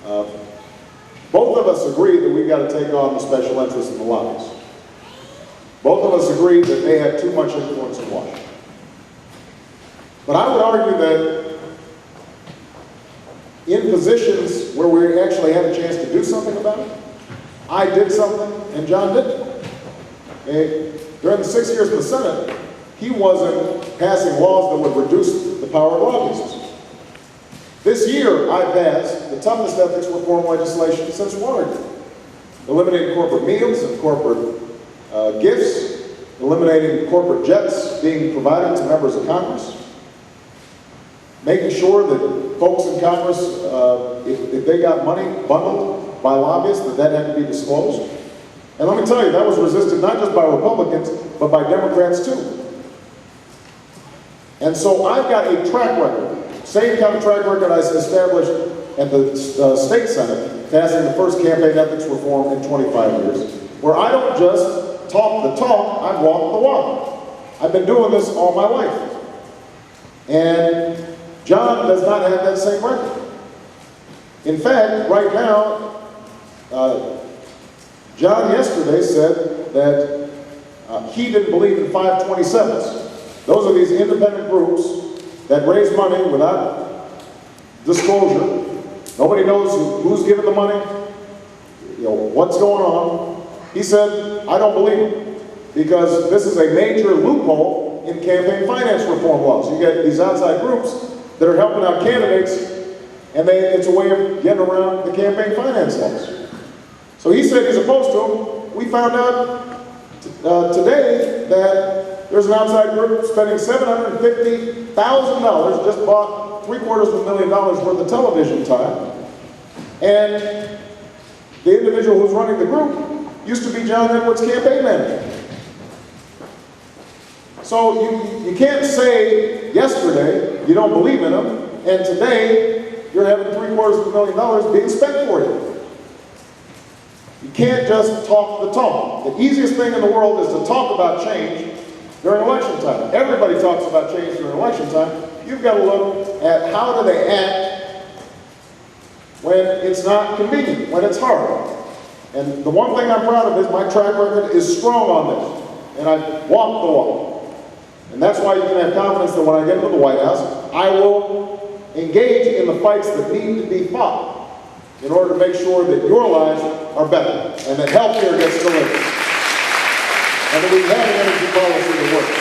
Uh, Both of us agree that we've got to take on the special interests in the lobbies. Both of us agree that they have too much influence in Washington. But I would argue that in positions where we actually had a chance to do something about it, I did something and John didn't. Okay? During the 6 years in the Senate, he wasn't passing laws that would reduce the power of lobbyists. This year, I passed the toughest ethics reform legislation since Watergate, eliminating corporate meals and corporate gifts, eliminating corporate jets being provided to members of Congress, making sure that folks in Congress, if they got money bundled by lobbyists, that had to be disclosed. And let me tell you, that was resisted not just by Republicans, but by Democrats too. And so I've got a track record, same kind of track record I established at the state Senate, passing the first campaign ethics reform in 25 years, where I don't just talk the talk, I walk the walk. I've been doing this all my life. And John does not have that same record. In fact, right now, John yesterday said that he didn't believe in 527s. Those are these independent groups that raise money without disclosure. Nobody knows who's giving the money, what's going on. He said, I don't believe him, because this is a major loophole in campaign finance reform laws. You get these outside groups that are helping out candidates, and it's a way of getting around the campaign finance laws. So he said he's opposed to them. We found out today that there's an outside group spending $750,000, just bought $750,000 worth of television time. And the individual who's running the group used to be John Edwards' campaign manager. So you can't say yesterday you don't believe in them, and today you're having $750,000 being spent for you. You can't just talk the talk. The easiest thing in the world is to talk about change during election time. Everybody talks about change during election time. You've got to look at how do they act when it's not convenient, when it's hard. And the one thing I'm proud of is my track record is strong on this. And I walk the walk. And that's why you can have confidence that when I get into the White House, I will engage in the fights that need to be fought in order to make sure that your lives are better and that healthcare gets delivered and that we have an energy policy that works.